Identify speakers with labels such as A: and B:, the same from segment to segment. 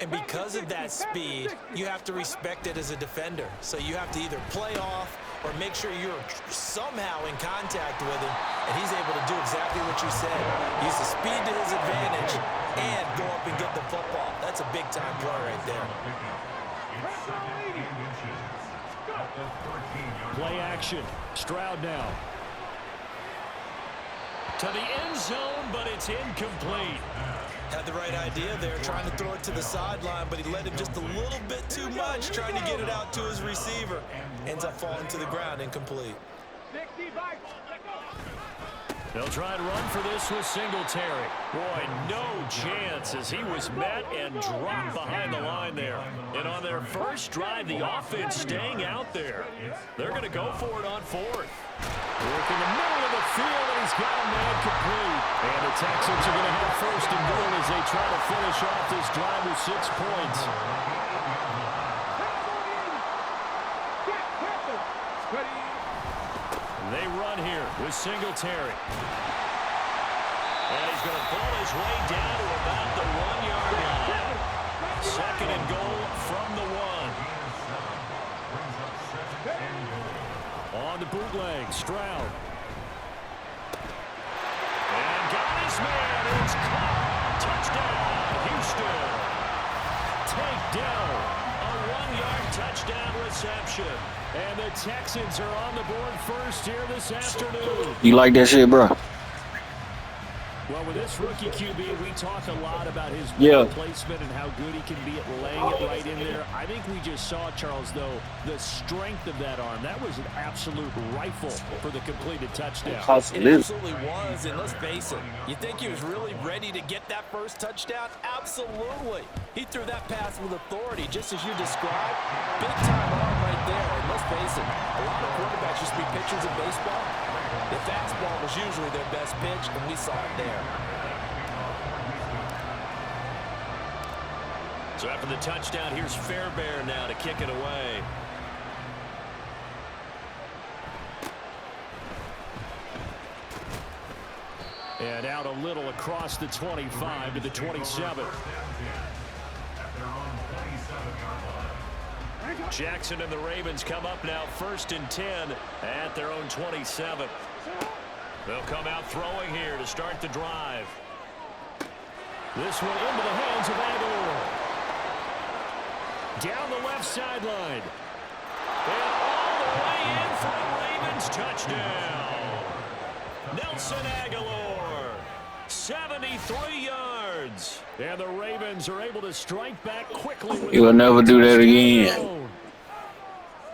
A: And because of that speed, you have to respect it as a defender. So you have to either play off or make sure you're somehow in contact with him, and he's able to do exactly what you said. Use the speed to his advantage and go up and get the football. That's a big-time play right there.
B: Play action. Stroud now. To the end zone, but it's incomplete.
A: Had the right idea there, trying to throw it to the sideline, but he let him just a little bit too much, trying to get it out to his receiver. Ends up falling to the ground, incomplete.
B: They'll try and run for this with Singletary. Boy, no chance as he was met and dropped behind the line there. And on their first drive, the offense staying out there. They're going to go for it on fourth. Work in the middle of the field, and he's got a man complete. And the Texans are going to have first and goal as they try to finish off this drive with 6 points. They run here with Singletary. And he's going to pull his way down to about the 1-yard line. Second and goal from the 1. On the bootleg, Stroud. And got his man. It's caught. Touchdown, Houston. Takedown. A 1-yard touchdown reception. And the Texans are on the board first here this afternoon.
C: You like that shit, bro?
B: Well, with this rookie QB, we talk a lot about his placement and how good he can be at laying it right in there. I think we just saw, Charles, though, the strength of that arm. That was an absolute rifle for the completed touchdown.
A: It absolutely was, and let's face it, you think he was really ready to get that first touchdown? Absolutely. He threw that pass with authority, just as you described. Big-time arm right there, and let's face it, a lot of quarterbacks used to be pitchers in baseball. The fastball was usually their best pitch, and we saw it there.
B: So after the touchdown, here's Fairbairn now to kick it away. And out a little across the 25 to the 27. Jackson and the Ravens come up now first and 10 at their own 27. They'll come out throwing here to start the drive. This one into the hands of Aguilar. Down the left sideline. And all the way in for a Ravens touchdown. Nelson Aguilar, 73 yards. And the Ravens are able to strike back quickly.
C: You will never do that again.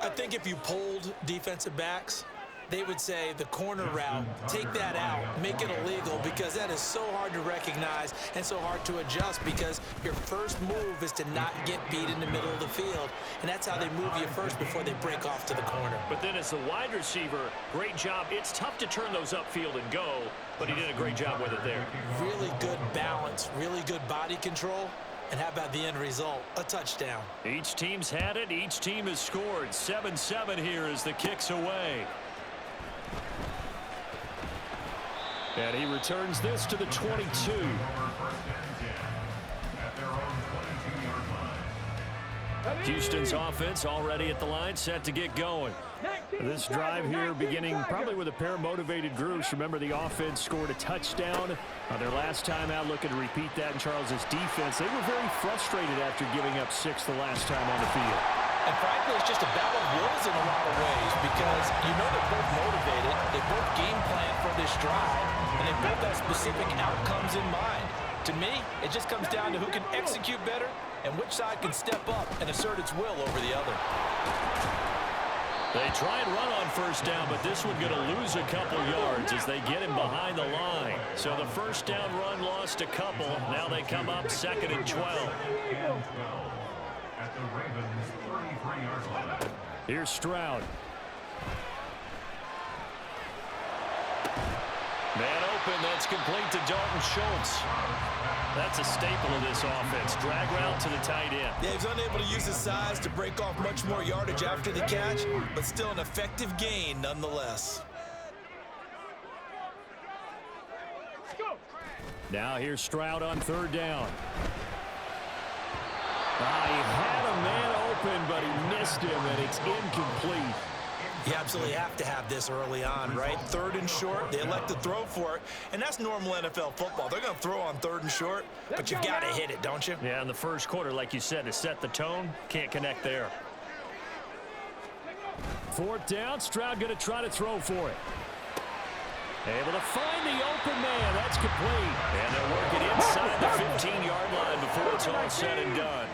A: I think if you polled defensive backs, they would say the corner route, take that out, make it illegal, because that is so hard to recognize and so hard to adjust, because your first move is to not get beat in the middle of the field, and that's how they move you first before they break off to the corner.
B: But then as the wide receiver, great job. It's tough to turn those upfield and go, but he did a great job with it there.
A: Really good balance, really good body control. And how about the end result? A touchdown.
B: Each team's had it. Each team has scored. 7-7 here as the kick's away. And he returns this to the 22. Houston's offense already at the line, set to get going. This drive here beginning probably with a pair of motivated groups. Remember, the offense scored a touchdown on their last time out. Looking to repeat that in Charles's defense. They were very frustrated after giving up 6 the last time on the field.
A: And frankly, it's just a battle of wills in a lot of ways, because you know they're both motivated. They both game plan for this drive, and they both have specific outcomes in mind. To me, it just comes down to who can execute better and which side can step up and assert its will over the other.
B: They try and run on first down, but this one going to lose a couple yards as they get him behind the line. So the first down run lost a couple. Now they come up 2nd and 12. Here's Stroud. Man open, that's complete to Dalton Schultz. That's a staple of this offense. Drag route to the tight end.
A: Yeah, he's unable to use his size to break off much more yardage after the catch, but still an effective gain nonetheless.
B: Now here's Stroud on 3rd down. He had a man open, but he missed him, and it's incomplete.
D: You absolutely have to have this early on, right? 3rd and short, they elect to throw for it, and that's normal NFL football. They're going to throw on 3rd and short, but you've got to hit it, don't you?
B: Yeah, in the first quarter, like you said, to set the tone, can't connect there. 4th down, Stroud going to try to throw for it. Able to find the open man. That's complete. And they'll work it inside the 15-yard line before it's all said and done.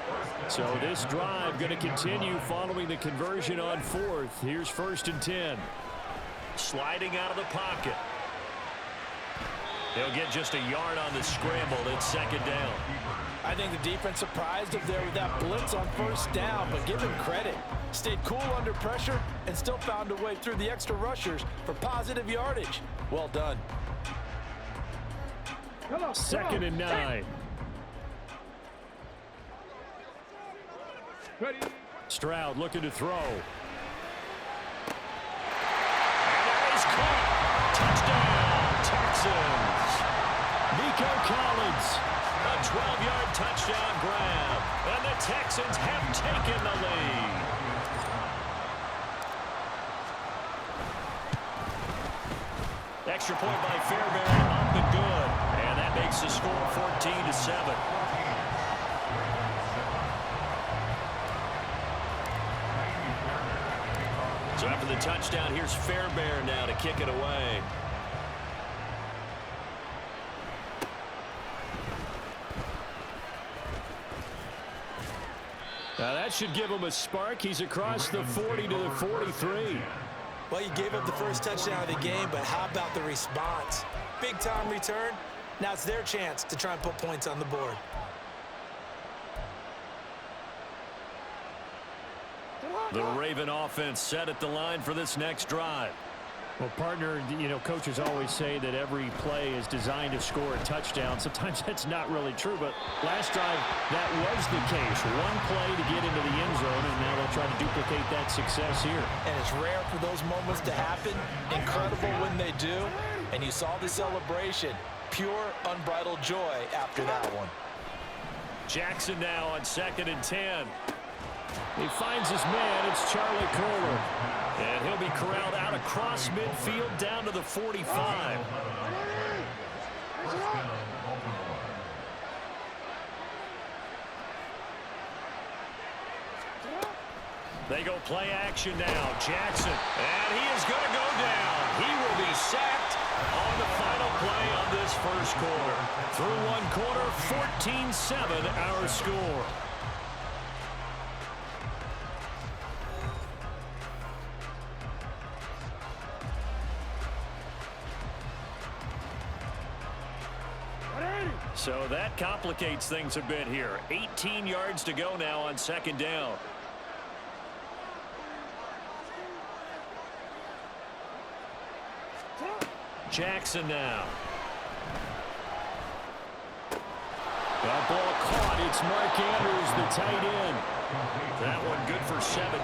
B: So this drive going to continue following the conversion on 4th. Here's 1st and 10. Sliding out of the pocket. They'll get just a yard on the scramble. It's 2nd down.
A: I think the defense surprised him there with that blitz on 1st down, but give him credit. Stayed cool under pressure and still found a way through the extra rushers for positive yardage. Well done.
B: 2nd and 9. Stroud looking to throw. And that is caught. Touchdown, Texans. Nico Collins, a 12-yard touchdown grab. And the Texans have taken the lead. Extra point by Fairbairn, up and good. And that makes the score 14-7. So after the touchdown, here's Fairbairn now to kick it away. Now that should give him a spark. He's across the 40 to the 43.
D: Well, you gave up the first touchdown of the game, but how about the response? Big-time return. Now it's their chance to try and put points on the board.
B: The Raven offense set at the line for this next drive. Well, partner, you know, coaches always say that every play is designed to score a touchdown. Sometimes that's not really true, but last drive, that was the case. One play to get into the end zone, and now they'll try to duplicate that success here.
A: And it's rare for those moments to happen. Incredible when they do. And you saw the celebration. Pure, unbridled joy after that one.
B: Jackson now on 2nd and 10. He finds his man. It's Charlie Kohler. And he'll be corralled out across midfield down to the 45. They go play action now. Jackson. And he is going to go down. He will be sacked on the final play of this first quarter. Through one quarter, 14-7 our score. So that complicates things a bit here. 18 yards to go now on 2nd down. Jackson now. That ball caught. It's Mark Andrews, the tight end. That one good for 17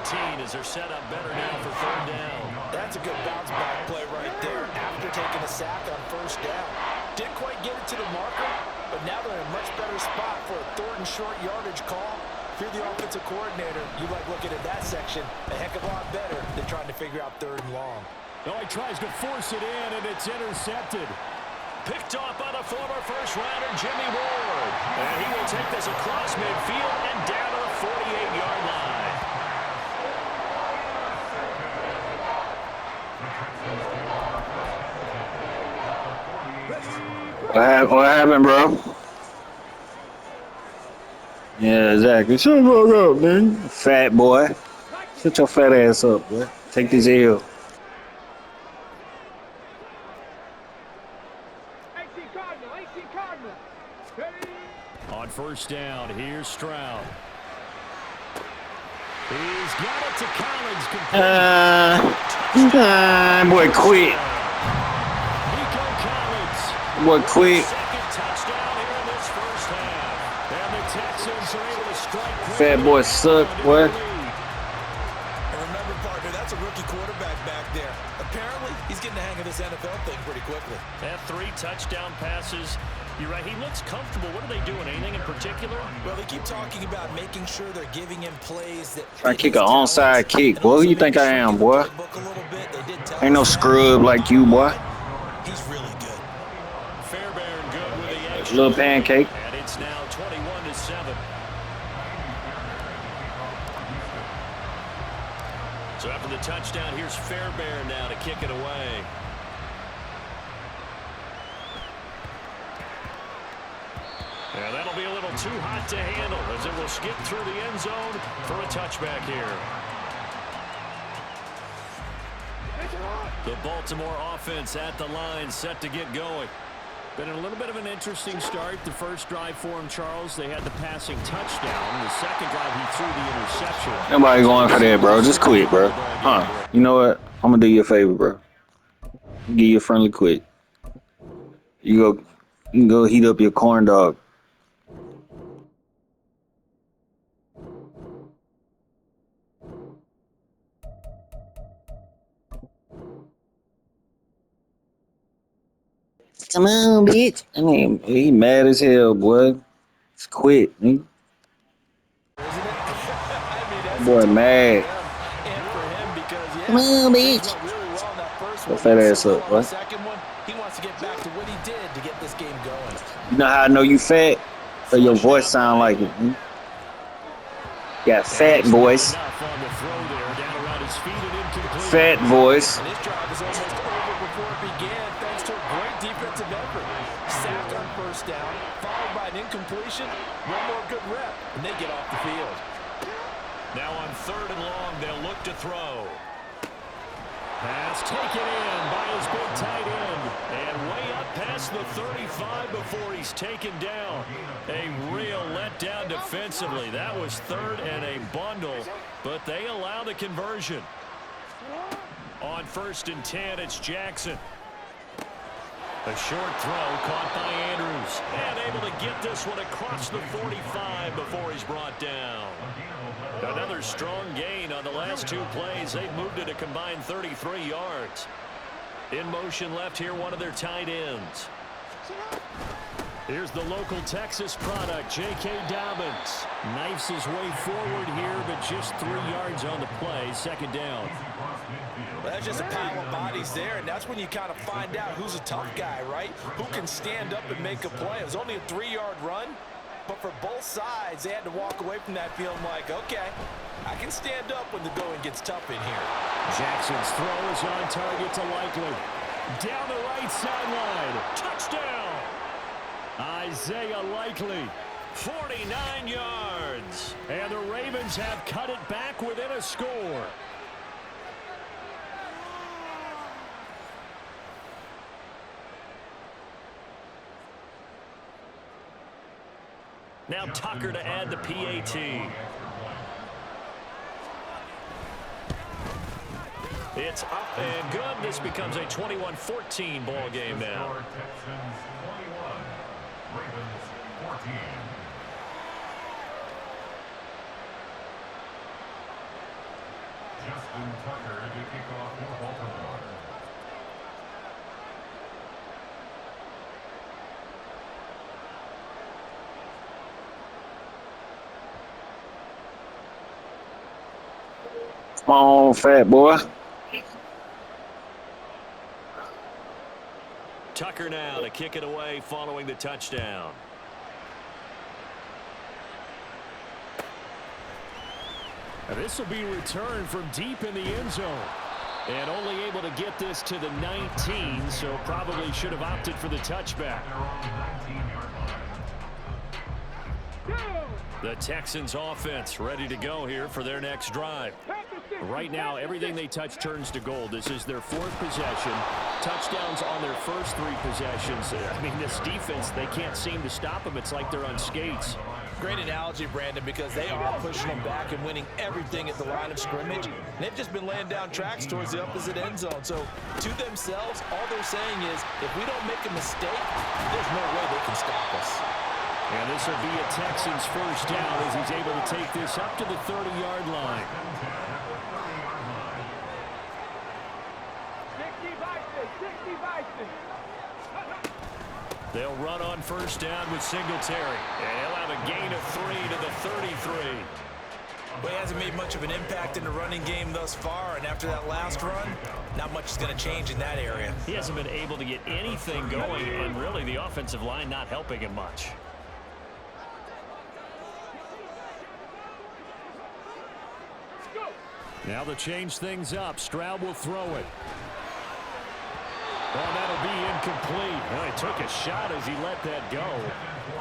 B: as they're set up better now for 3rd down.
A: That's a good bounce-back play right there after taking a sack on 1st down. Didn't quite get it to the marker, but now they're in a much better spot for a 3rd and short yardage call. If you're the offensive coordinator, you like looking at that section a heck of a lot better than trying to figure out 3rd and long.
B: No, he tries to force it in, and it's intercepted. Picked off by the former first-rounder, Jimmy Ward. And he will take this across midfield and down to the 48-yard line.
C: What happened, bro? Yeah, exactly. Shut the fuck up, man. Fat boy. Shut your fat ass up, boy. Take this L.
B: On 1st down, here's Stroud. He's got it to Collins.
C: Boy, quit.
B: Nico Collins.
C: Boy, quit.
B: Second touchdown here in this first half. And the Texans are able to strike.
C: Fat boy suck, boy.
D: And remember, partner, that's a rookie quarterback back there. Apparently, he's getting the hang of this NFL thing pretty quickly.
B: Had 3 touchdown passes You're right. He looks comfortable. What are they doing? Anything in particular?
D: Well, they keep talking about making sure they're giving him plays that
C: Try to kick an onside kick. Boy, who you think I am, boy? Ain't no scrub like you, boy.
D: He's really good.
B: Fairbairn good with the extra.
C: Little pancake.
B: And it's now 21-7. So after the touchdown, here's Fairbairn now to kick it away. And that'll be a little too hot to handle as it will skip through the end zone for a touchback here. The Baltimore offense at the line, set to get going. Been a little bit of an interesting start. The first drive for him, Charles, they had the passing touchdown. The second drive, he threw the interception.
C: Nobody going for that, bro. Just quit, bro. Huh. You know what? I'm going to do you a favor, bro. Give you a friendly quit. You can go heat up your corn dog. Come on, bitch. I mean, he mad as hell, boy. Just quit, nigga. Boy, mad. Come on, bitch. Go fat ass up, boy.
A: He wants to get back to what he did to get this game going.
C: You know how I know you fat? So your voice sound like it. Hmm? Got fat voice. Fat voice.
A: And his drive was almost over before it began, thanks to a great defensive effort. Sacked on first down, followed by an incompletion. One more good rep, and they get off the field.
B: Now on 3rd and long, they'll look to throw. Pass taken in by his big tight end. And way up past the 35 before he's taken down. A real letdown defensively. That was 3rd and a bundle, but they allow the conversion. On 1st and 10, it's Jackson. A short throw caught by Andrews. And able to get this one across the 45 before he's brought down. Another strong gain on the last 2 plays. They've moved it a combined 33 yards. In motion left here, one of their tight ends. Here's the local Texas product, J.K. Dobbins. Knifes his way forward here, but just 3 yards on the play. 2nd down.
D: Well, that's just a pile of bodies there, and that's when you kind of find out who's a tough guy, right? Who can stand up and make a play. It was only a 3-yard run, but for both sides, they had to walk away from that feeling like, okay, I can stand up when the going gets tough in here.
B: Jackson's throw is on target to Likely. Down the right sideline. Touchdown! Isaiah Likely. 49 yards. And the Ravens have cut it back within a score. Now Tucker to add the PAT. It's up and good. This becomes a 21-14 ball game now.
E: Justin Tucker to kick off for Baltimore.
C: Come on, fat boy.
B: Tucker now to kick it away following the touchdown. This will be returned from deep in the end zone. And only able to get this to the 19, so probably should have opted for the touchback. The Texans offense ready to go here for their next drive. Right now, everything they touch turns to gold. This is their 4th possession. Touchdowns on their first 3 possessions. I mean, this defense, they can't seem to stop them. It's like they're on skates.
A: Great analogy, Brandon, because they are pushing them back and winning everything at the line of scrimmage. And they've just been laying down tracks towards the opposite end zone. So to themselves, all they're saying is, if we don't make a mistake, there's no way they can stop us.
B: And this will be a Texans first down as he's able to take this up to the 30-yard line. They'll run on first down with Singletary. And he'll have a gain of 3 to the 33.
D: Well, he hasn't made much of an impact in the running game thus far, and after that last run, not much is going to change in that area.
B: He hasn't been able to get anything going, and really the offensive line not helping him much. Now to change things up, Stroud will throw it. Well, that'll be incomplete. Well, he took a shot as he let that go.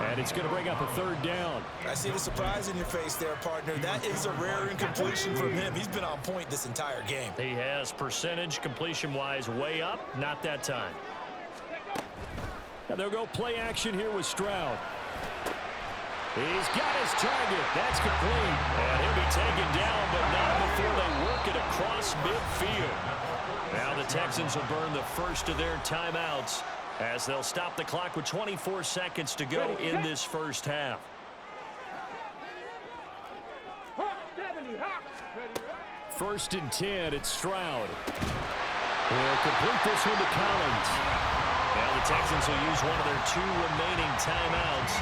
B: And it's going to bring up a third down.
D: I see the surprise in your face there, partner. That is a rare incompletion from him. He's been on point this entire game.
B: He has percentage completion-wise way up. Not that time. Now they'll go play action here with Stroud. He's got his target. That's complete. And he'll be taken down, but not before they work it across midfield. Now the Texans will burn the first of their timeouts as they'll stop the clock with 24 seconds to go in this first half. First and 10, it's Stroud. He'll complete this one to Collins. Now the Texans will use one of their 2 remaining timeouts.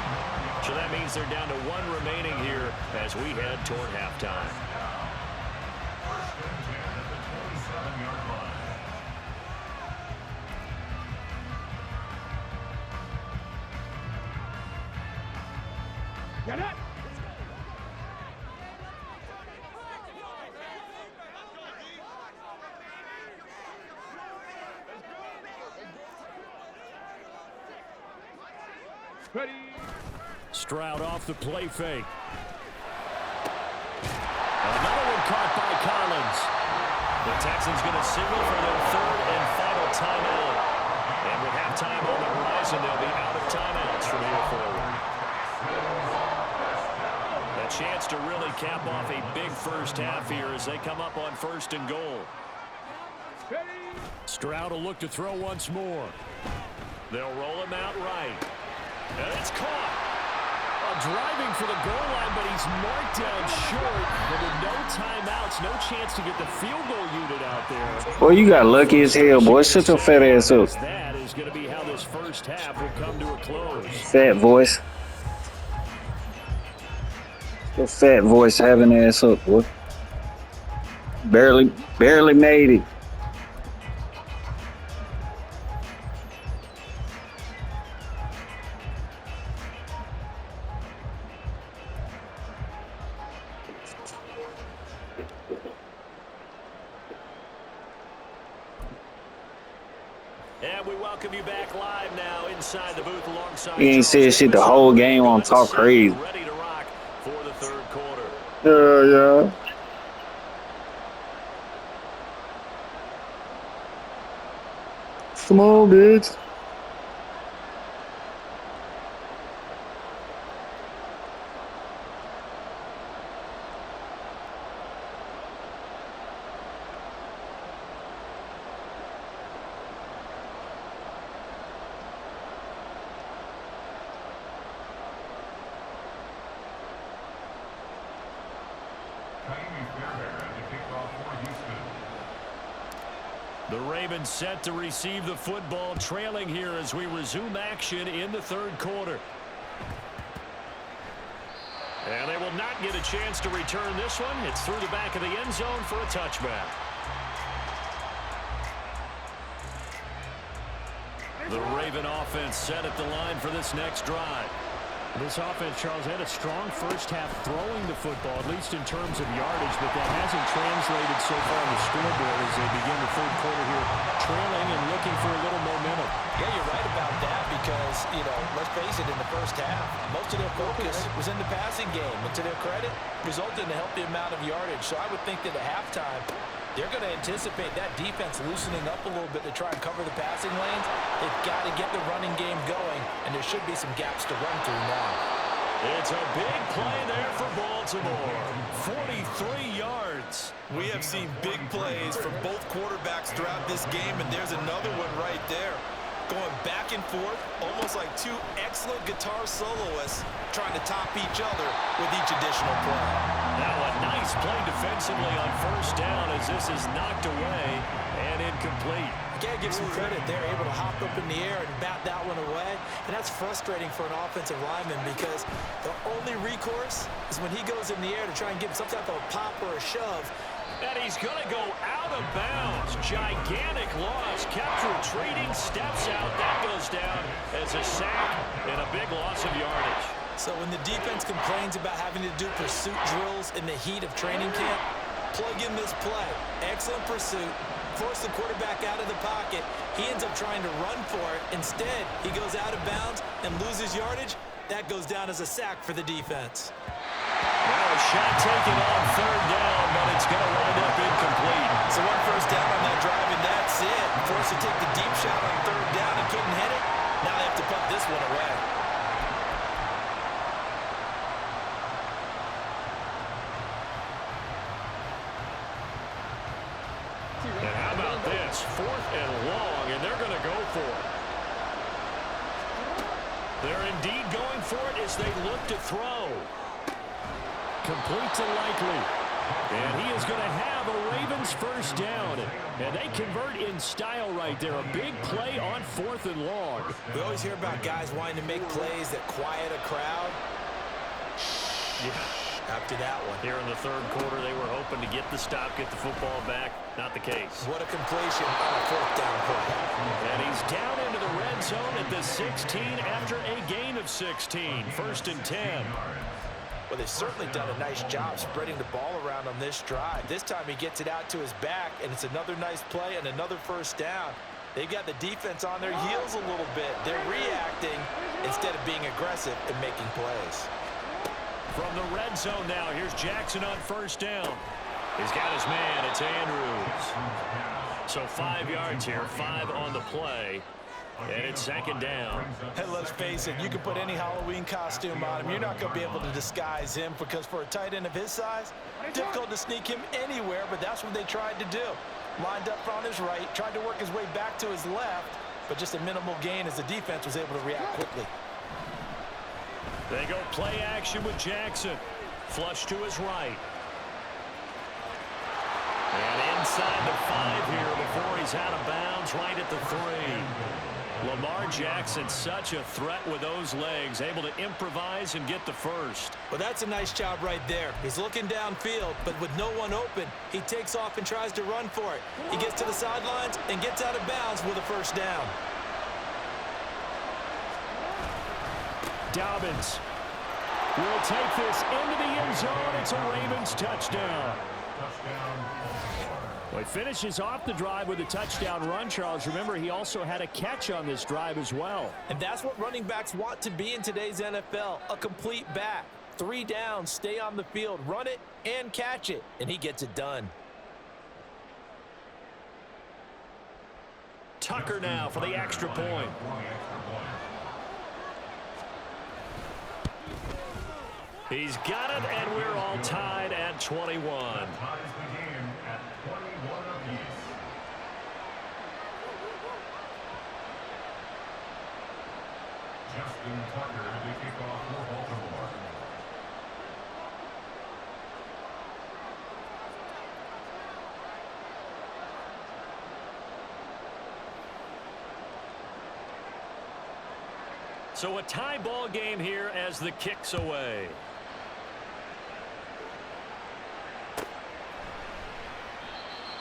B: So that means they're down to 1 remaining here as we head toward halftime.
F: Get it! Ready.
B: Stroud off the play fake. Another one caught by Collins. The Texans going to signal for their 3rd and final timeout. And with halftime on the horizon, they'll be out of timeouts from here forward. A chance to really cap off a big first half here as they come up on 1st and goal. Stroud will look to throw once more. They'll roll him out right. And it's caught. Driving for the goal line, but he's marked down short. And with no timeouts, no chance to get the field goal unit out there.
C: Boy, you got lucky as hell, boy. Shut your fat ass up.
B: That is going to be how this first half will come to a close.
C: Fat voice. Your fat voice having ass up, boy. Barely made it.
B: And we welcome you back live now inside the booth alongside.
C: He ain't said shit the whole game on talk crazy.
B: Ready to rock for the 3rd quarter.
C: Yeah. Come on, bitch.
B: The Ravens set to receive the football, trailing here as we resume action in the 3rd quarter. And they will not get a chance to return this one. It's through the back of the end zone for a touchback. The Raven offense set at the line for this next drive. This offense, Charles, had a strong first half throwing the football, at least in terms of yardage, but that hasn't translated so far on the scoreboard as they begin the 3rd quarter here, trailing and looking for a little momentum.
D: Yeah, you're right about that because, let's face it, in the first half, most of their focus was in the passing game. And to their credit, resulted in a healthy amount of yardage. So I would think that at halftime, they're going to anticipate that defense loosening up a little bit to try and cover the passing lanes. They've got to get the running game going, and there should be some gaps to run through now.
B: It's a big play there for Baltimore. 43 yards.
D: We have seen big plays from both quarterbacks throughout this game, and there's another one right there. Going back and forth, almost like 2 excellent guitar soloists trying to top each other with each additional play.
B: Now a nice play defensively on first down as this is knocked away and incomplete.
D: You gotta give some credit. They're able to hop up in the air and bat that one away. And that's frustrating for an offensive lineman because the only recourse is when he goes in the air to try and give some type of a pop or a shove.
B: And he's going to go out of bounds. Gigantic loss. Kept retreating, steps out. That goes down as a sack and a big loss of yardage.
D: So when the defense complains about having to do pursuit drills in the heat of training camp, plug in this play. Excellent pursuit. Force the quarterback out of the pocket. He ends up trying to run for it. Instead, he goes out of bounds and loses yardage. That goes down as a sack for the defense.
B: Now a shot taken on third down, but it's going to wind up incomplete.
D: So one first down on that drive, and that's it. Forced to take the deep shot on third down and couldn't hit it. Now they have to put this one away.
B: And how about this? 4th and long, and they're going to go for it. They're indeed going for it as they look to throw. Complete to Likely. And he is going to have a Ravens first down. And they convert in style right there. A big play on 4th and long.
D: We always hear about guys wanting to make plays that quiet a crowd.
B: Yeah.
D: After that one.
B: Here in the third quarter, they were hoping to get the stop, get the football back. Not the case.
D: What a completion on a 4th down play.
B: And he's down into the red zone at the 16 after a gain of 16. 1st and 10.
D: Well, they've certainly done a nice job spreading the ball around on this drive. This time he gets it out to his back, and it's another nice play and another first down. They've got the defense on their heels a little bit. They're reacting instead of being aggressive and making plays.
B: From the red zone now, here's Jackson on first down. He's got his man. It's Andrews. So 5 yards here, 5 on the play. And it's 2nd down.
D: Hey, let's face it, you can put any Halloween costume on him. You're not going to be able to disguise him because for a tight end of his size, difficult to sneak him anywhere, but that's what they tried to do. Lined up on his right, tried to work his way back to his left, but just a minimal gain as the defense was able to react quickly.
B: They go play action with Jackson. Flush to his right. And inside the 5 here before he's out of bounds, right at the 3. Lamar Jackson, such a threat with those legs, able to improvise and get the first.
D: Well, that's a nice job right there. He's looking downfield, but with no one open, he takes off and tries to run for it. He gets to the sidelines and gets out of bounds with a first down.
B: Dobbins will take this into the end zone. It's a Ravens touchdown. Well, he finishes off the drive with a touchdown run, Charles. Remember, he also had a catch on this drive as well.
D: And that's what running backs want to be in today's NFL, a complete back. 3 downs, stay on the field, run it, and catch it. And he gets it done.
B: Tucker now for the extra point. He's got it, and we're all tied at 21.
E: Justin Tucker to kick off for Baltimore.
B: So a tie ball game here as the kick's away.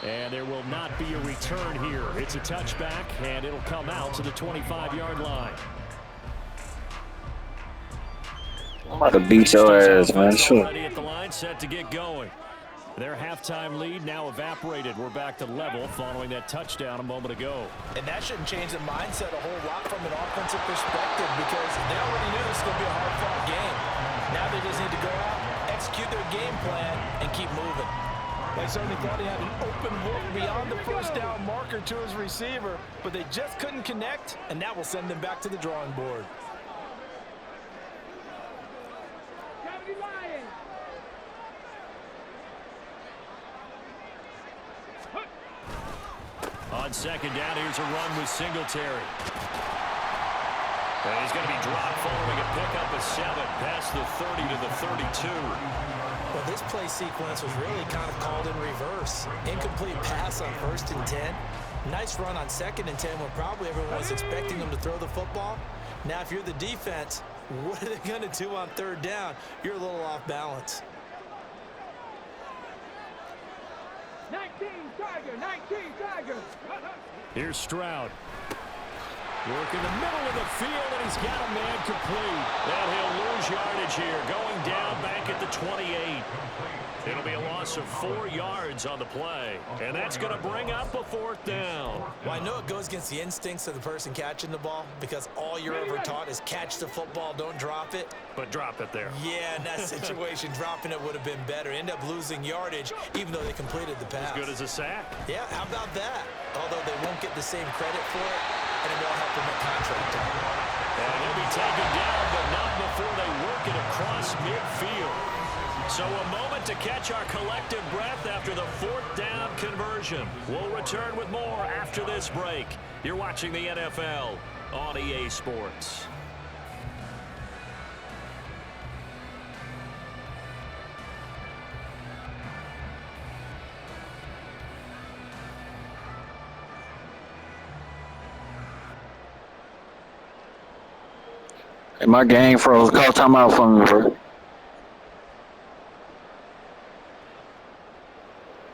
B: And there will not be a return here. It's a touchback, and it'll come out to the 25-yard line.
C: I'm about to beat your ass, man. Sure.
B: Already at the line, set to get going. Their halftime lead now evaporated. We're back to level following that touchdown a moment ago.
D: And that shouldn't change the mindset a whole lot from an offensive perspective because they already knew this was going to be a hard-fought game. Now they just need to go out, execute their game plan, and keep moving. They certainly thought he had an open look beyond the first down marker to his receiver, but they just couldn't connect, and that will send them back to the drawing board.
B: On second down, here's a run with Singletary. And he's going to be dropped following a pickup of 7 past the 30 to the 32.
D: Well, Well, this play sequence was really kind of called in reverse. Incomplete pass on 1st and 10. Nice run on 2nd and 10 when probably everyone was expecting them to throw the football. Now, if you're the defense, what are they going to do on 3rd down? You're a little off balance.
F: 19 Tiger.
B: Here's Stroud. Working the middle of the field, and he's got a man complete. And he'll lose yardage here, going down back at the 28. It'll be a loss of 4 yards on the play. And that's going to bring up a 4th down.
D: Well, I know it goes against the instincts of the person catching the ball because all you're ever taught is catch the football, don't drop it.
B: But drop it there.
D: Yeah, in that situation, dropping it would have been better. End up losing yardage, even though they completed the pass.
B: As good as a sack.
D: Yeah, how about that? Although they won't get the same credit for it, and it won't help them with contract time.
B: And he'll be taken down, but not before they work it across midfield. So a moment to catch our collective breath after the 4th down conversion. We'll return with more after this break. You're watching the NFL on EA Sports.
C: Hey, my gang froze. Call timeout for me, bro.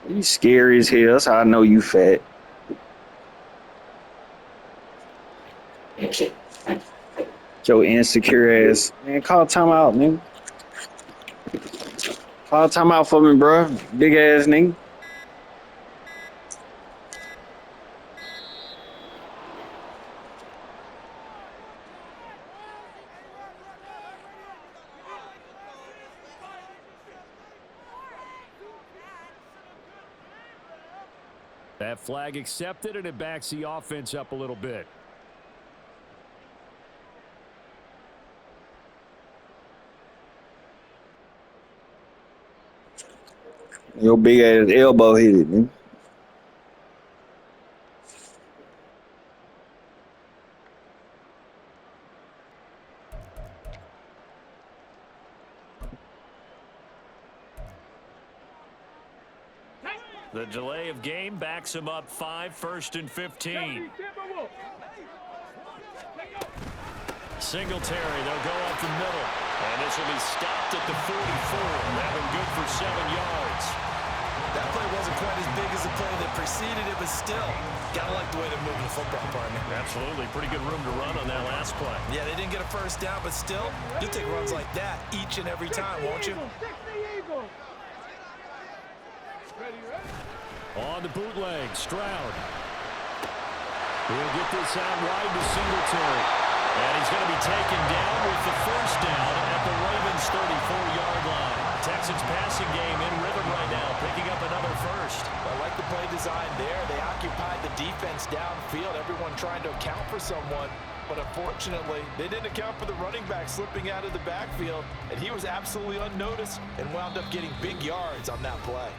C: You scary as hell. That's how I know you fat. Your insecure ass. Man, call timeout, nigga. Call timeout for me, bro. Big ass nigga.
B: That flag accepted, and it backs the offense up a little bit.
C: Your big ass elbow hit it, man.
B: The delay of game backs him up 5, 1st and 15. Singletary, they'll go up the middle. And this will be stopped at the 44. That one good for 7 yards.
D: That play wasn't quite as big as the play that preceded it, but still, gotta like the way they're moving the football, partner.
B: Absolutely. Pretty good room to run on that last play.
D: Yeah, they didn't get a 1st down, but still, you take runs like that each and every time, won't you?
B: On the bootleg, Stroud. He'll get this out wide to Singletary. And he's going to be taken down with the 1st down at the Ravens' 34-yard line. Texans passing game in rhythm right now, picking up another 1st.
D: I like the play design there. They occupied the defense downfield, everyone trying to account for someone. But unfortunately, they didn't account for the running back slipping out of the backfield, and he was absolutely unnoticed and wound up getting big yards on that play.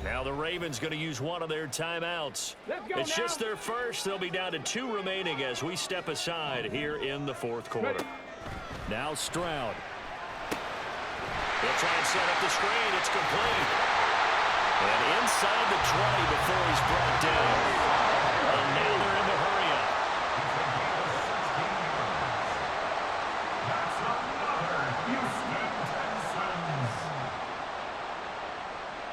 B: Now the Ravens going to use one of their timeouts. It's just their first. They'll be down to 2 remaining as we step aside here in the 4th quarter. Now Stroud. They'll try and set up the screen. It's complete. And inside the 20 before he's brought down. And now they're in the hurry up.
E: That's another Houston Texans.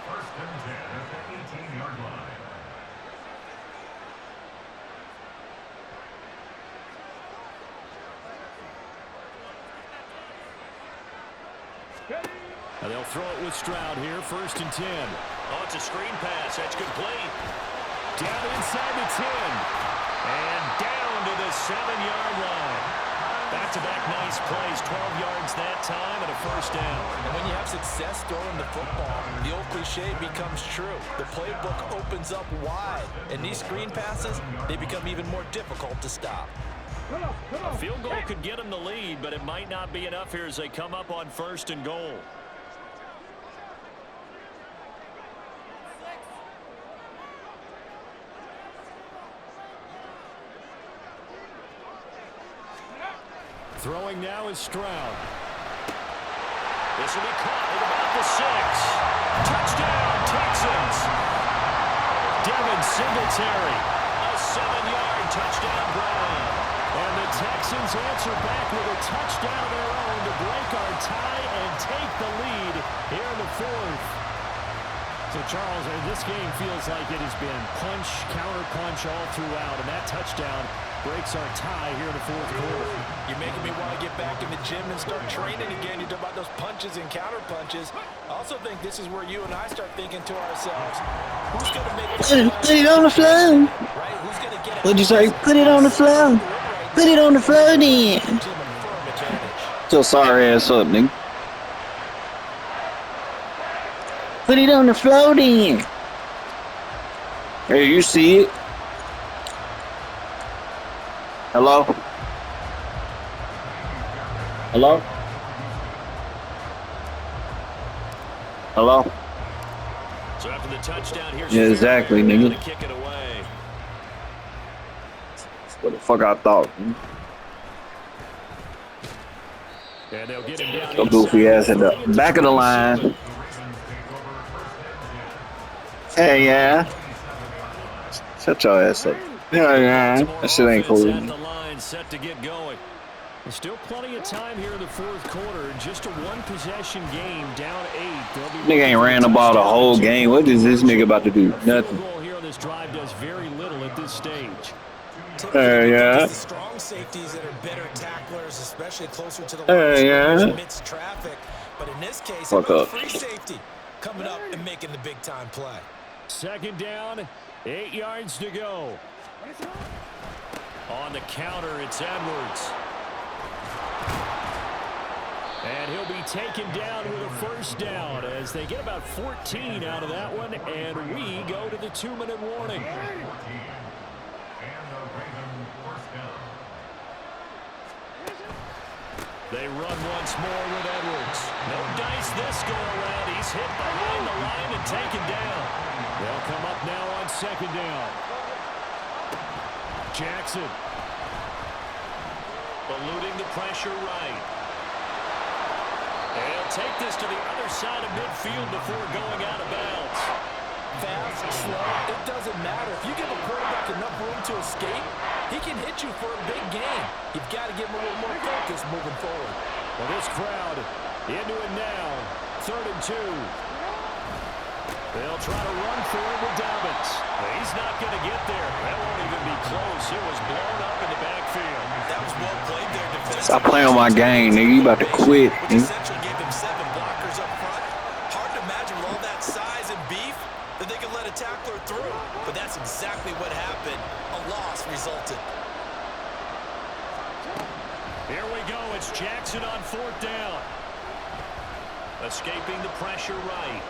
E: 1st and 10 at the 18-yard line.
B: And they'll throw it with Stroud here, 1st and 10. Oh, it's a screen pass. That's complete. Down inside the 10. And down to the 7-yard line. Back-to-back nice plays, 12 yards that time, and a 1st down.
D: And when you have success throwing the football, the old cliche becomes true. The playbook opens up wide, and these screen passes, they become even more difficult to stop.
B: A field goal could get them the lead, but it might not be enough here as they come up on 1st and goal. Throwing now is Stroud. This will be caught at about the 6. Touchdown, Texans. Devin Singletary, a 7-yard touchdown grab. And the Texans answer back with a touchdown of their own to break our tie and take the lead here in the 4th. So, Charles, this game feels like it has been punch, counter-punch all throughout, and that touchdown breaks our tie here in the 4th quarter.
D: You're making me want to get back in the gym and start training again. You talk about those punches and counter-punches. I also think this is where you and I start thinking to ourselves, who's going to make
C: Put it on the floor.
D: right? Who's going to get
C: What'd you say? Put it on the floor. Put it on the floor then. So sorry ass up, nigga. Put it on the floor then. Hey, you see it? Hello? Hello? Hello?
B: So after the touchdown, here's
C: Yeah, exactly, nigga.
B: to kick it away.
C: What the fuck I thought?
B: And they'll get him down.
C: Go goofy ass at the back of the line. Hey, yeah. Shut your ass up. Yeah. That shit ain't cool.
B: At the line, set to get going. There's still plenty of time here in the 4th quarter. Just a one-possession game, down 8.
C: Nigga ain't ran the ball the whole game. What is this nigga about to do? Nothing.
B: Goal here on this drive does very little at this stage.
C: Yeah.
D: The strong safeties that are better tacklers, especially closer to the
C: Hey, yeah.
D: amidst traffic. But in this case,
C: Fuck up.
D: free safety coming up and making the big-time play.
B: 2nd down, 8 yards to go. On the counter, it's Edwards. And he'll be taken down with a 1st down as they get about 14 out of that one, and we go to the 2-minute warning. They run once more with Edwards. No dice this go around. He's hit behind the line and taken down. They'll come up now on 2nd down. Jackson. Eluding the pressure right. And he'll take this to the other side of midfield before going out of bounds.
D: Fast, slow, it doesn't matter. If you give a quarterback enough room to escape, he can hit you for a big game. You've got to give him a little more focus moving forward.
B: Well, this crowd into it now. 3rd and 2. They'll try to run for it with Dobbins. He's not going to get there. That won't even be close. It was blown up in the backfield.
D: That was well played there defensively.
C: Stop playing on my game, nigga. You about to quit.
D: Which essentially gave them 7 blockers up front. Hard to imagine with all that size and beef that they could let a tackler through. But that's exactly what happened. A loss resulted.
B: Here we go. It's Jackson on 4th down. Escaping the pressure right.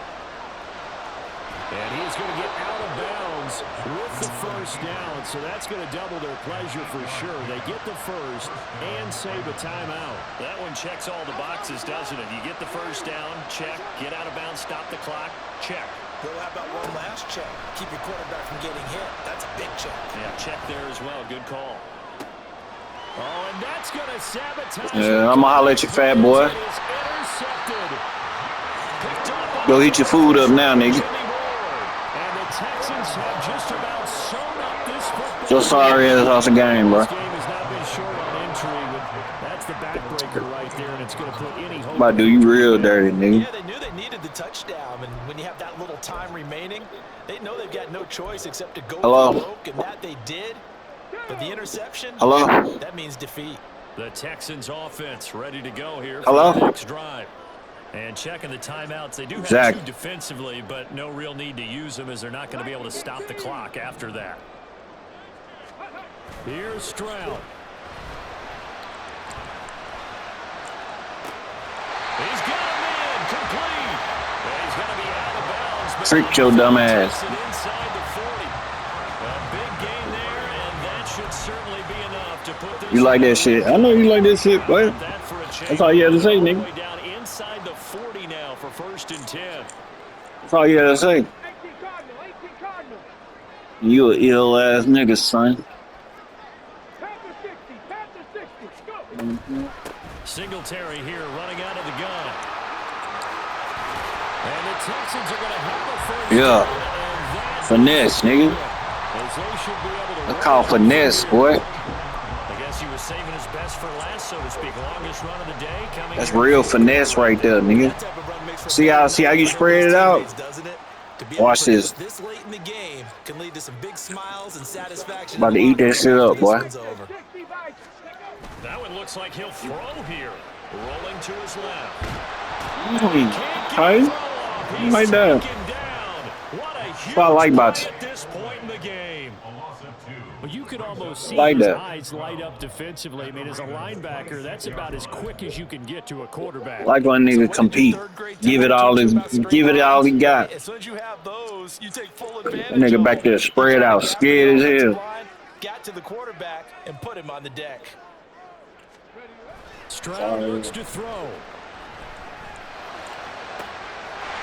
B: And he's going to get out of bounds with the 1st down. So that's going to double their pleasure for sure. They get the 1st and save a timeout. That one checks all the boxes, doesn't it? You get the 1st down, check. Get out of bounds, stop the clock, check.
D: Well, how about one last check? Keep your quarterback from getting hit. That's a big check.
B: Yeah, check there as well. Good call. Oh, and that's going to sabotage.
C: Yeah, I'm gonna holler at you, fat boy. Go eat your food up now, nigga.
B: And the Texans have just about sewn up this football.
C: So sorry ass off the game, bro.
B: This game has not been short on entry, but that's the backbreaker right there, and it's going to put any hope.
C: About to do you real dirty, nigga.
D: Yeah, they knew they needed the touchdown, and when you have that little time remaining, they know they've got no choice except to go
C: Hello?
D: for broke, and that they did. But the interception,
C: Hello?
D: that means defeat.
B: The Texans offense ready to go here
C: Hello?
B: for the next drive. And checking the timeouts, they do have
C: Zach.
B: 2 defensively, but no real need to use them as they're not going to be able to stop the clock after that. Here's Stroud. He's got him in, complete. And he's going to be out of bounds. But
C: Trick your dumb ass.
B: inside the 40. A big gain there, and that should certainly be enough to put this.
C: You like that shit? I know you like that shit, boy. That's all you had to say, nigga.
B: Way down inside the 40 now for 1st and 10.
C: That's all you had to say.
F: 18 Cardinal, 18 Cardinal.
C: You a ill ass nigga, son.
F: Panther 60, Panther 60, go.
B: Singletary here running out of the gun. Texans are going to have a first
C: Yeah.
B: down, and that
C: Finesse, nigga.
B: as they should be able to
C: I
B: run
C: call
B: it from
C: finesse,
B: here.
C: boy.
B: I guess he was saving his best for last, so to speak. Longest run of the day coming.
C: That's real finesse right there, nigga.
D: That type of run makes for
C: See
D: better
C: how you
D: numbers for him
C: spread
D: and
C: it
D: his
C: out?
D: teammates, doesn't it? To be able
C: Watch
D: to produce
C: this.
D: this late in the game can lead to some big smiles and satisfaction.
C: About to
D: in the
C: eat that
D: locker
C: shit
D: room
C: up,
D: after
C: boy.
D: this one's over.
F: 60 by
B: That one looks like he'll throw here. Rolling to his left.
C: Hey, like that.
B: What a huge
C: What I like about
B: play
C: you.
B: at this point in the game. Well, you could almost see
C: Like
B: his
C: that.
B: eyes light up defensively. I mean, as a linebacker, that's about as quick as you can get to a quarterback.
C: Like when nigga compete. Give it all he got.
D: As soon as you have those, you take full
C: That
D: advantage
C: nigga
D: of
C: back
D: them.
C: there spread
D: You
C: out,
D: got
C: scared as
D: the offensive
C: hell.
D: line, got to the quarterback and put him on the deck.
B: Stroud looks to throw.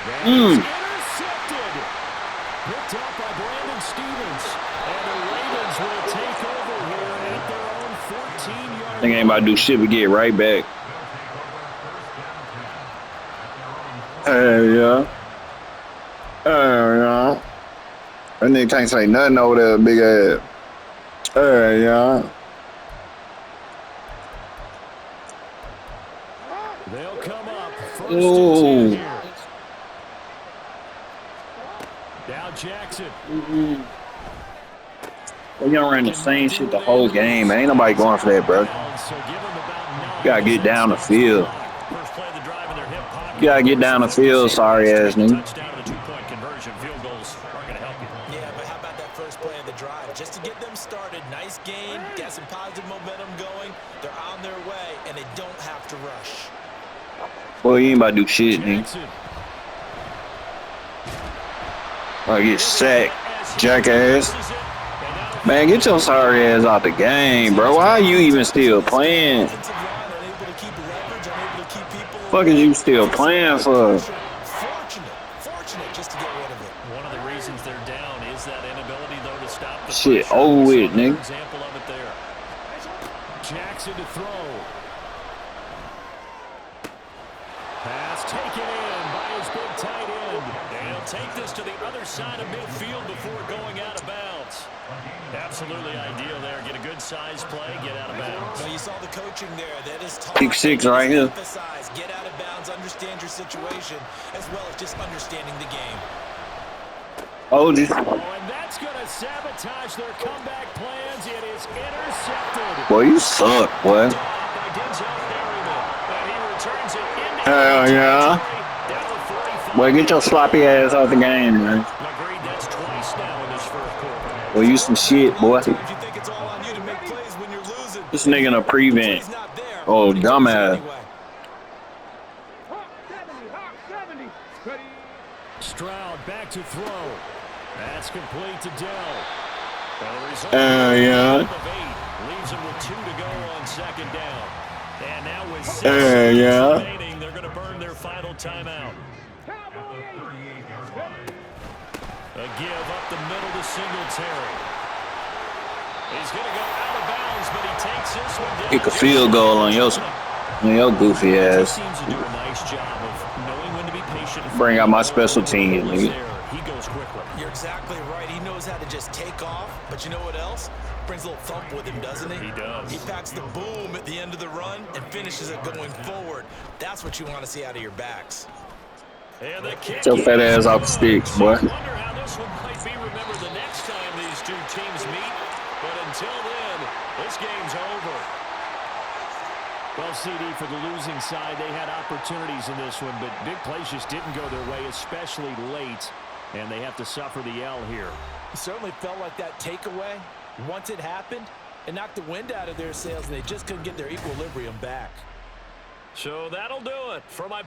B: That is intercepted. Picked up by Brandon Stevens. And the Ravens will take over here at their own 14-yard
C: Nigga ain't about to do shit but get right back. Yeah. Yeah. That nigga can't say nothing over there, big ass. Yeah.
B: They'll come up first
C: Ooh.
B: and 10 here. Now Jackson.
C: Well, y'all ran the same shit the whole game, man. Ain't nobody going for that, bro. You gotta get down the field. You gotta get down the field, sorry ass nigga.
B: Touchdown to the two-point conversion. Field goals aren't going to help you.
D: Yeah, but how about that first play of the drive? Just to get them started, nice gain, got some positive momentum going. They're on their way, and they don't have to rush.
C: Boy, you ain't about to do shit, nigga.
B: Jackson.
C: I get sacked, jackass. Man, get your sorry ass out the game, bro. Why are you even still playing?
D: Offensive line unable to keep leverage, unable to keep people
C: Fuck is you still playing for?
D: Fortunate just to get rid of it.
B: One of the reasons they're down is that inability, though, to stop the
C: Shit
B: pressure.
C: over
B: We
C: with,
B: saw another
C: nigga.
B: example of it there. Jackson to throw. Pass taken in by his big tight end. And he'll take this to the other side of midfield before going out of bounds. Absolutely ideal there. Get a good size play, get out of bounds.
D: Well, you saw the coaching there. That is taught.
C: Pick six right here.
D: Emphasize, get out of bounds, understand your situation, as well as just understanding the game.
C: Oh, just
B: Oh, and that's going to sabotage their comeback plans. It is intercepted.
C: boy, you suck, boy.
B: By Denzel Perryman. And he returns it into
C: Hell yeah.
B: down to 45.
C: Boy, get your sloppy ass out the game, man.
B: Agreed, that's twice now in this first quarter.
C: Boy, you some shit, boy.
D: If you think it's all on you to make plays when you're losing,
C: This nigga in a prevent.
D: he's not there.
C: Oh,
D: but he does it
C: dumbass.
D: anyway.
F: Hawk 70, Hawk 70. Ready.
B: Stroud back to throw. That's complete to Dell. Well, the result
C: yeah.
B: of 8 leaves him with 2 to go on second down. And now with 6
C: yeah.
B: remaining, they're going to burn their final timeout. A give up the middle to Singletary. He's going to go out of bounds, but he takes this one down.
C: Kick a field goal on your goofy
B: He
C: ass.
B: seems to do a nice job of knowing when to be patient.
C: Bring out my special teams, nigga.
B: He goes quickly.
D: You're exactly right. He knows how to just take off. But you know what else? Brings a little thump with him, doesn't he?
B: He does.
D: He packs the boom at the end of the run and finishes it going forward. That's what you want to see out of your backs.
B: And the kick
C: Get your fat ass off the sticks, boy.
B: I wonder how this one might be remembered the next time these two teams meet. But until then, this game's over. Well, CD, for the losing side, they had opportunities in this one, but big plays just didn't go their way, especially late, and they have to suffer the L here.
D: It certainly felt like that takeaway, once it happened, it knocked the wind out of their sails, and they just couldn't get their equilibrium back.
B: So that'll do it for my...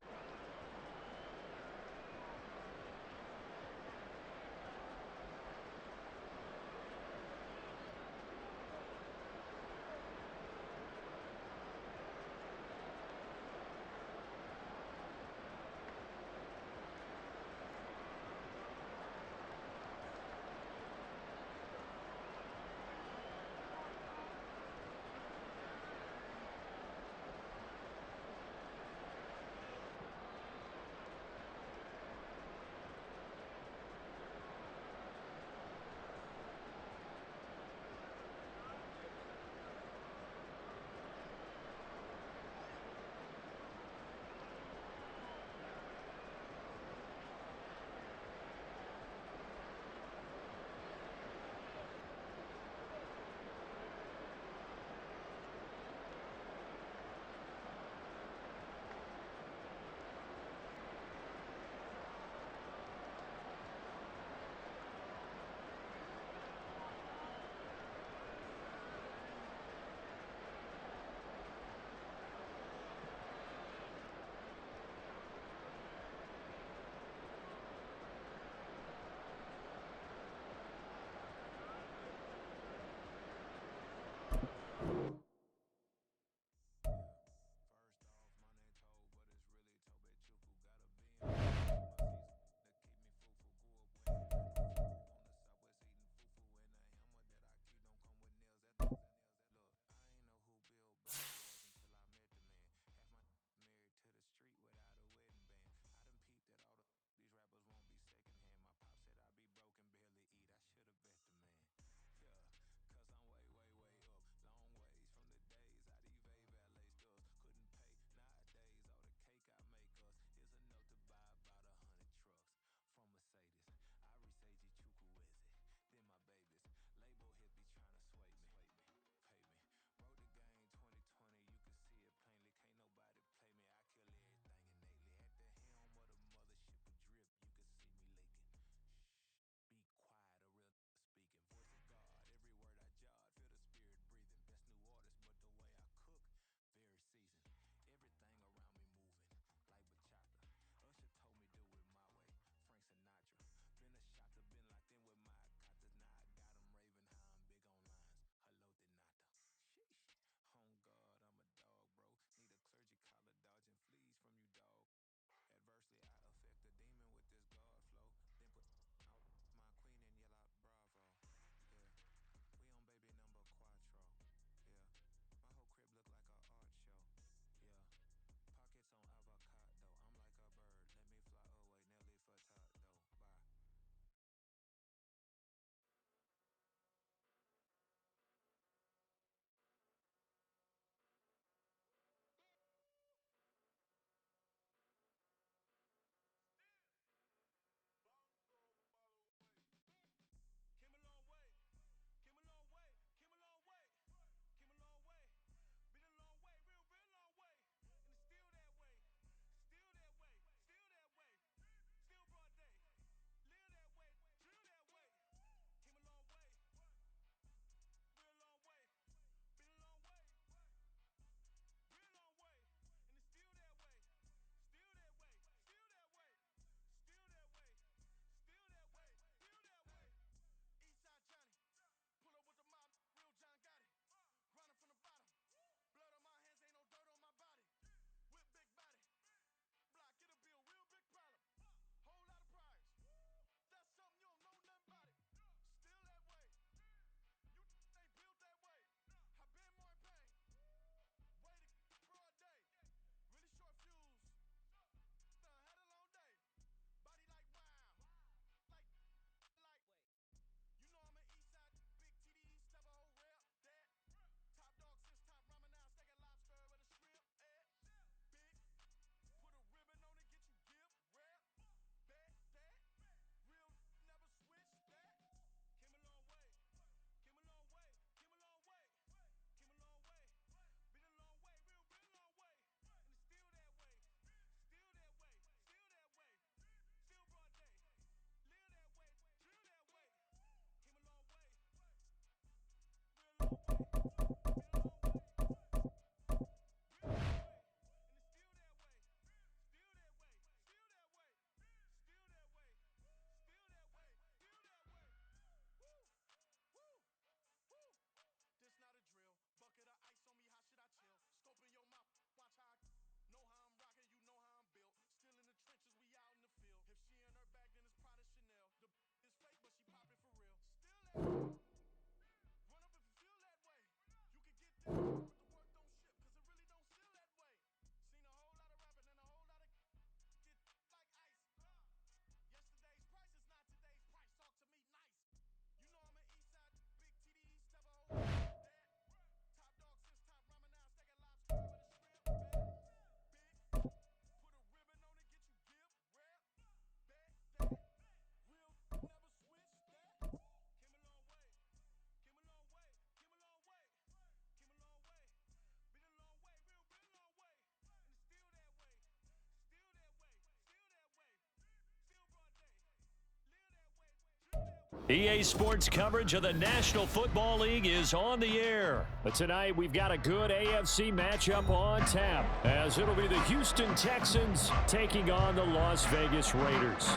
B: EA Sports coverage of the National Football League is on the air. But tonight we've got a good AFC matchup on tap, as it'll be the Houston Texans taking on the Las Vegas Raiders.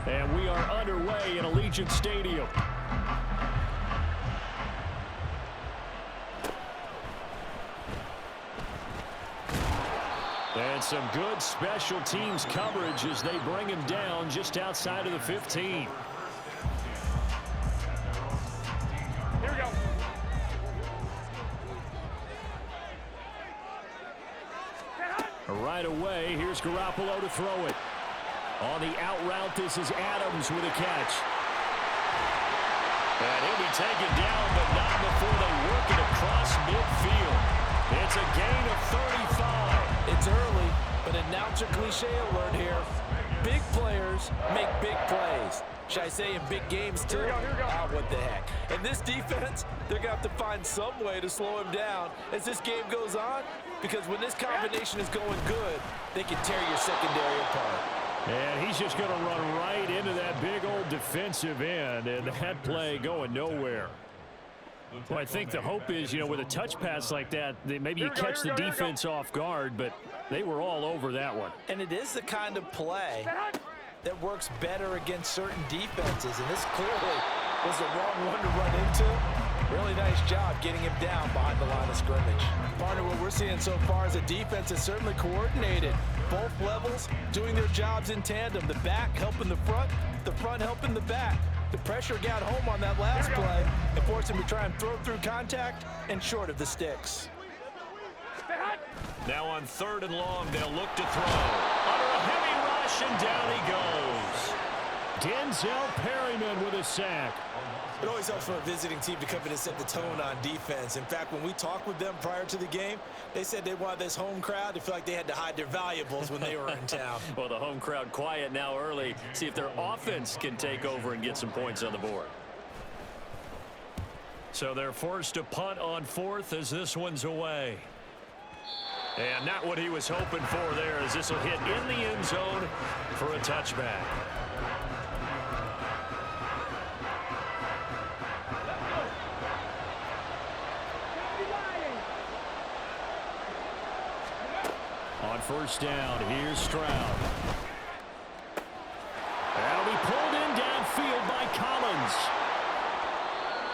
B: And we are underway in Allegiant Stadium. And some good special teams coverage as they bring him down just outside of the 15.
F: Here we go.
B: Right away, here's Garoppolo to throw it. On the out route, this is Adams with a catch. And he'll be taken down, but not before they work it across midfield. It's a gain of 35.
A: It's early, but announcer cliche alert here. Big players make big plays. Should I say in big games too?
F: Here we go.
A: Ah, what the heck. And this defense, they're going to have to find some way to slow him down as this game goes on, because when this combination is going good, they can tear your secondary apart.
B: And he's just going to run right into that big old defensive end, and that play going nowhere. Well, I think the hope is, with a touch pass like that, maybe you catch the defense off guard, but they were all over that one.
A: And it is the kind of play that works better against certain defenses, and this clearly was the wrong one to run into. Really nice job getting him down behind the line of scrimmage. Partner, what we're seeing so far is a defense that's certainly coordinated. Both levels doing their jobs in tandem. The back helping the front helping the back. The pressure got home on that last play and forced him to try and throw through contact and short of the sticks.
B: Now on 3rd and long, they'll look to throw. Under a heavy rush, and down he goes. Denzel Perryman with a sack.
D: It always helps for a visiting team to come in and set the tone on defense. In fact, when we talked with them prior to the game, they said they wanted this home crowd to feel like they had to hide their valuables when they were in town.
B: Well, the home crowd quiet now early. See if their offense can take over and get some points on the board. So they're forced to punt on 4th as this one's away. And not what he was hoping for there, as this will hit in the end zone for a touchback. On 1st down, here's Stroud. That'll be pulled in downfield by Collins.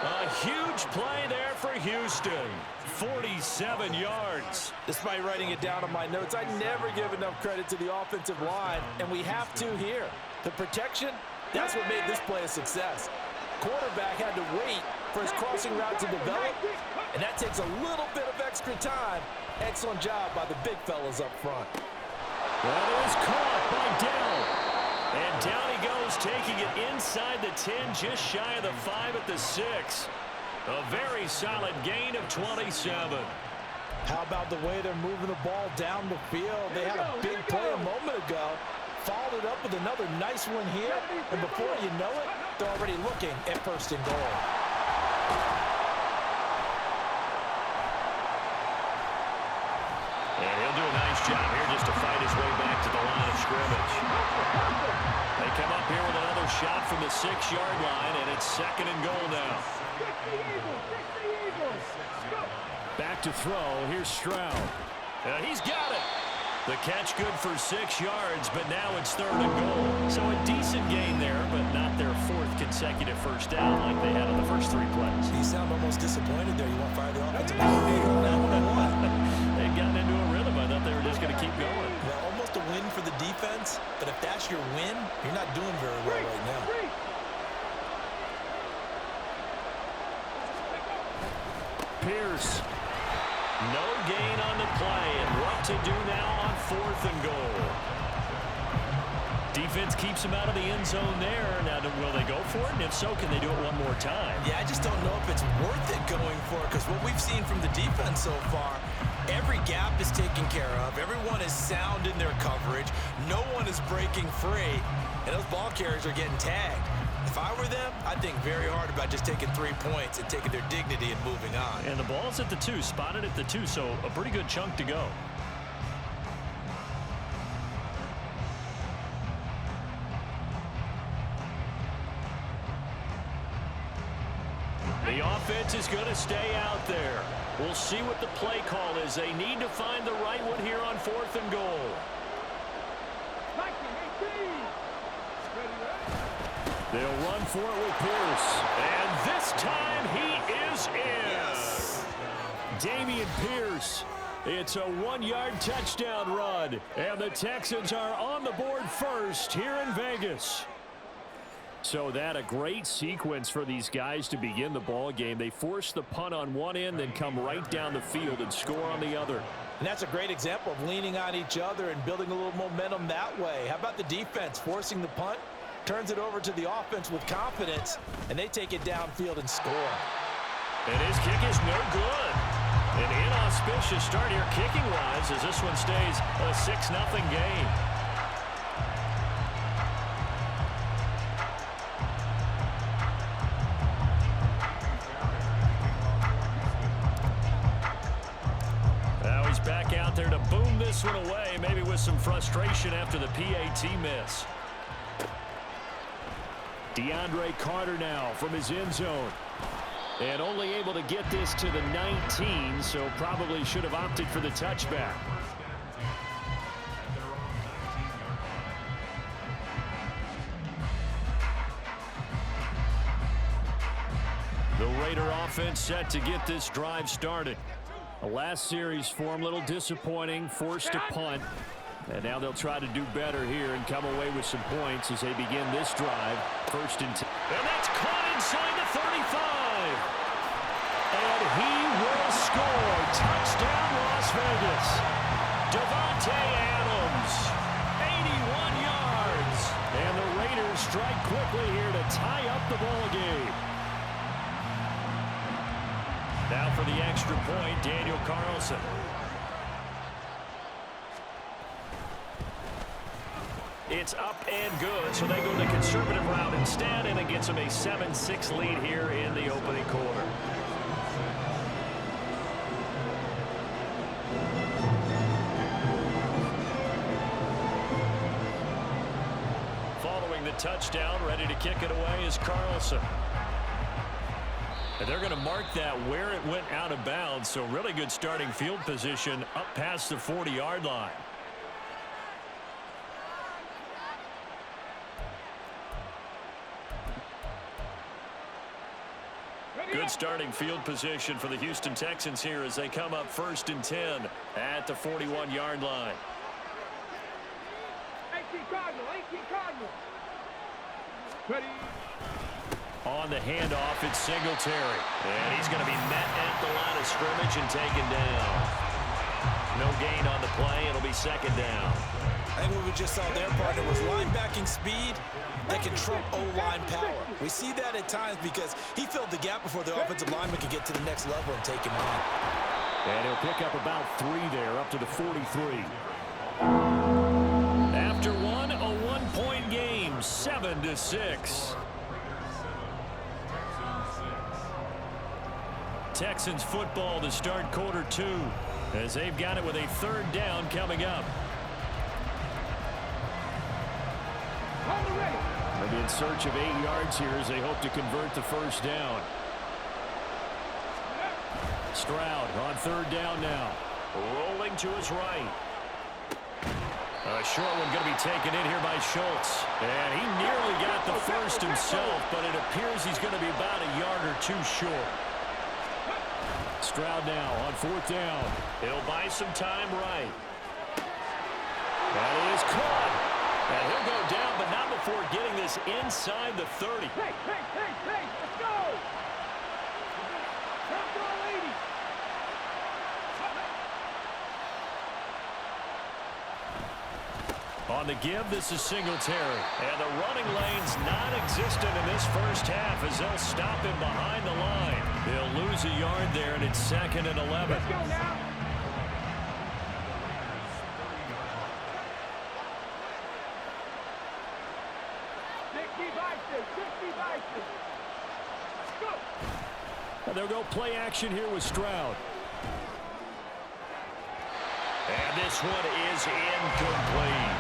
B: A huge play there for Houston. 47 yards.
A: Despite writing it down on my notes, I never give enough credit to the offensive line, and we have to here. The protection, that's what made this play a success. Quarterback had to wait for his crossing route to develop, and that takes a little bit of extra time. Excellent job by the big fellas up front.
B: That is caught by Dell. And down he goes, taking it inside the 10, just shy of the 5 at the 6. A very solid gain of 27.
A: How about the way they're moving the ball down the field? They had a big play a moment ago. Followed it up with another nice one here. And before you know it, they're already looking at 1st and goal.
B: And he'll do a nice job here just to fight his way back to the line of scrimmage. They come up here with another shot from the 6-yard line, and it's 2nd and goal now. Back to throw. Here's Stroud. He's got it. The catch good for 6 yards, but now it's 3rd and goal. So a decent gain there, but not their 4th consecutive first down like they had on the first 3 plays.
D: You sound almost disappointed there. You want to fire the offensive coordinator on that one or what?
B: They'd gotten into a rhythm. I thought they were just going to keep going.
D: Well, almost a win for the defense, but if that's your win, you're not doing very well right now.
B: Pierce. No gain on the play, and what to do now on 4th and goal. Defense keeps him out of the end zone there. Now, will they go for it? And if so, can they do it one more time?
D: Yeah, I just don't know if it's worth it going for it, because what we've seen from the defense so far, every gap is taken care of. Everyone is sound in their coverage. No one is breaking free, and those ball carriers are getting tagged. If I were them, I'd think very hard about just taking 3 points and taking their dignity and moving on.
B: And the ball's at the 2, spotted at the 2, so a pretty good chunk to go. The offense is going to stay out there. We'll see what the play call is. They need to find the right one here on 4th and goal. They'll run for it with Pierce. And this time he is in.
D: Yes.
B: Dameon Pierce. It's a 1-yard touchdown run. And the Texans are on the board first here in Vegas. So that a great sequence for these guys to begin the ball game. They force the punt on one end, then come right down the field and score on the other.
D: And that's a great example of leaning on each other and building a little momentum that way. How about the defense forcing the punt? Turns it over to the offense with confidence, and they take it downfield and score.
B: And his kick is no good. An inauspicious start here kicking-wise as this one stays a 6-0 game. Now he's back out there to boom this one away, maybe with some frustration after the PAT miss. DeAndre Carter now from his end zone. And only able to get this to the 19, so probably should have opted for the touchback. The Raider offense set to get this drive started. The last series for him, a little disappointing, forced to punt. And now they'll try to do better here and come away with some points as they begin this drive. 1st and 10. And that's caught inside the 35. And he will score. Touchdown, Las Vegas. Devontae Adams, 81 yards. And the Raiders strike quickly here to tie up the ball game. Now for the extra point, Daniel Carlson. It's up and good, so they go the conservative route instead, and it gets them a 7-6 lead here in the opening quarter. Following the touchdown, ready to kick it away is Carlson. And they're going to mark that where it went out of bounds, so really good starting field position up past the 40-yard line. Good starting field position for the Houston Texans here as they come up 1st and 10 at the 41-yard line.
F: 18 Cardinal. Ready.
B: On the handoff, it's Singletary. And he's going to be met at the line of scrimmage and taken down. No gain on the play. It'll be 2nd down.
D: I think what we just saw there, partner, was linebacking speed that can trump O-line power. We see that at times because he filled the gap before the offensive lineman could get to the next level and take him on.
B: And he'll pick up about 3 there, up to the 43. After one, a 1-point game, 7-6. Texans football to start quarter 2 as they've got it with a 3rd down coming up. They'll be in search of 8 yards here as they hope to convert the 1st down. Stroud on 3rd down now. Rolling to his right. A short one going to be taken in here by Schultz. And he nearly got the 1st himself, but it appears he's going to be about a yard or 2 short. Stroud now on 4th down. He'll buy some time right. That is caught. And he'll go down, but not before getting this inside the 30.
F: Hey, let's go! Let's go, lady!
B: On the give, this is Singletary. And the running lane's non-existent in this first half as they'll stop him behind the line. They'll lose a yard there, and it's 2nd and 11.
F: Let's go now!
B: And they'll go play action here with Stroud. And this one is incomplete.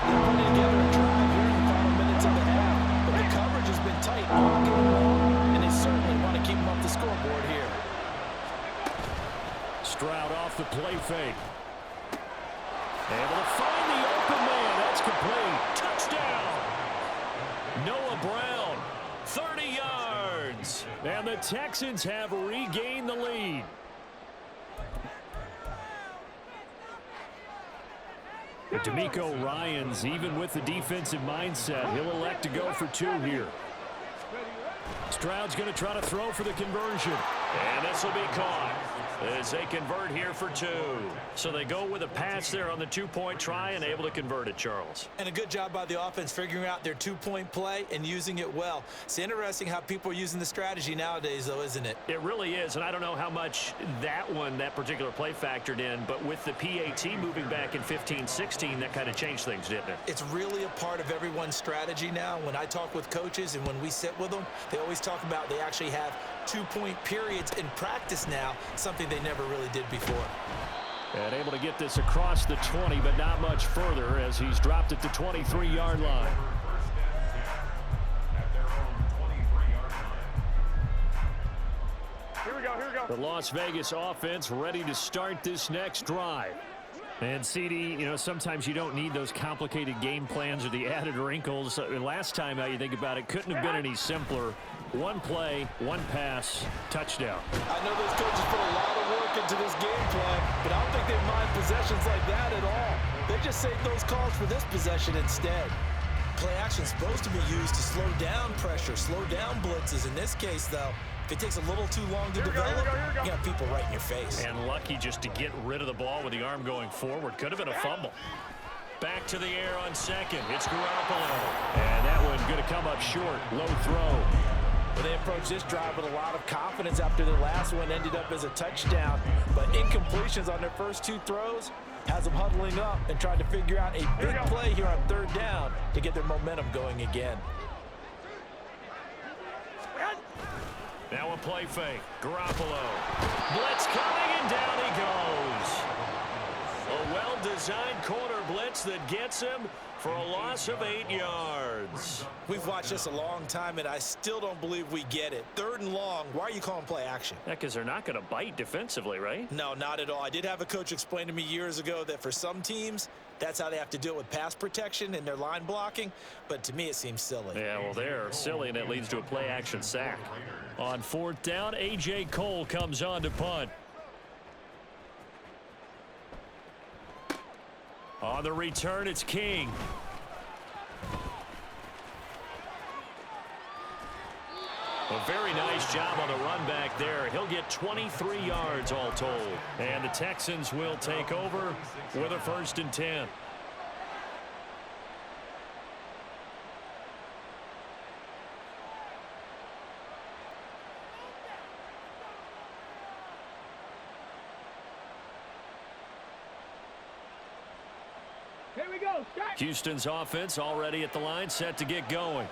D: They're putting together a drive here in the final minutes of the half, but the coverage has been tight all game long, and they certainly want to keep them up scoreboard here.
B: Stroud off the play fake. Able to find the open man. That's complete. Touchdown. Noah Brown, 30 yards. And the Texans have regained the lead. D'Amico Ryans, even with the defensive mindset, he'll elect to go for 2 here. Stroud's going to try to throw for the conversion. And this will be caught as they convert here for 2. So they go with a pass there on the 2-point try and able to convert it, Charles.
D: And a good job by the offense figuring out their 2-point play and using it well. It's interesting how people are using the strategy nowadays, though, isn't it?
B: It really is, and I don't know how much that particular play factored in, but with the PAT moving back in 15-16, that kind of changed things, didn't it?
D: It's really a part of everyone's strategy now. When I talk with coaches and when we sit with them, they always talk about they actually have 2-point periods in practice now, something they never really did before.
B: And able to get this across the 20, but not much further as he's dropped it to 23-yard line.
F: Here we go.
B: The Las Vegas offense ready to start this next drive. And CD, sometimes you don't need those complicated game plans or the added wrinkles. Last time out, you think about it, couldn't have been any simpler. 1 play, 1 pass, touchdown.
D: I know those coaches put a lot of work into this game plan, but I don't think they mind possessions like that at all. They just save those calls for this possession instead. Play action is supposed to be used to slow down pressure, slow down blitzes. In this case, though, if it takes a little too long to develop, you got people right in your face.
B: And lucky just to get rid of the ball with the arm going forward. Could have been a fumble. Back to the air on second. It's Garoppolo. And that one going to come up short. Low throw.
D: Well, they approached this drive with a lot of confidence after their last one ended up as a touchdown. But incompletions on their first 2 throws has them huddling up and trying to figure out a big play here on 3rd down to get their momentum going again.
B: Now a play fake. Garoppolo. Blitz coming, and down he goes. A well-designed corner blitz that gets him for a loss of 8 yards.
D: We've watched this a long time, and I still don't believe we get it. 3rd and long, why are you calling play action?
B: Yeah, because they're not going to bite defensively, right?
D: No, not at all. I did have a coach explain to me years ago that for some teams, that's how they have to deal with pass protection and their line blocking, but to me it seems silly.
B: Yeah, well, they're silly, and it leads to a play-action sack. On 4th down, A.J. Cole comes on to punt. On the return, it's King. A very nice job on the run back there. He'll get 23 yards all told. And the Texans will take over with a 1st and 10.
F: Here we go. Start.
B: Houston's offense already at the line, set to get going.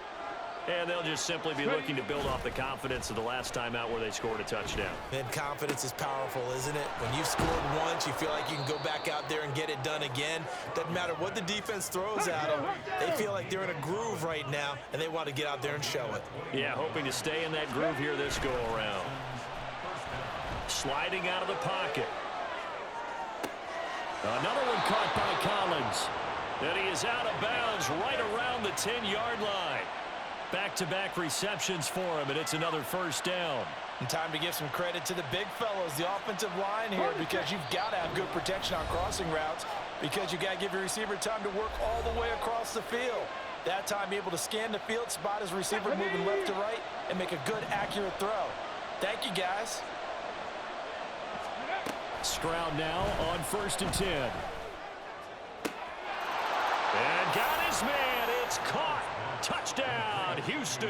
B: And they'll just simply be looking to build off the confidence of the last time out where they scored a touchdown.
D: And confidence is powerful, isn't it? When you've scored once, you feel like you can go back out there and get it done again. Doesn't matter what the defense throws at them. They feel like they're in a groove right now, and they want to get out there and show it.
B: Yeah, hoping to stay in that groove here this go-around. Sliding out of the pocket. Another one caught by Collins. And he is out of bounds right around the 10-yard line. Back-to-back receptions for him, and it's another 1st down.
D: And time to give some credit to the big fellows, the offensive line here, because you've got to have good protection on crossing routes, because you've got to give your receiver time to work all the way across the field. That time, be able to scan the field, spot his receiver moving left to right, and make a good, accurate throw. Thank you, guys.
B: Stroud now on 1st and 10. And got his man. It's caught. Touchdown, Houston.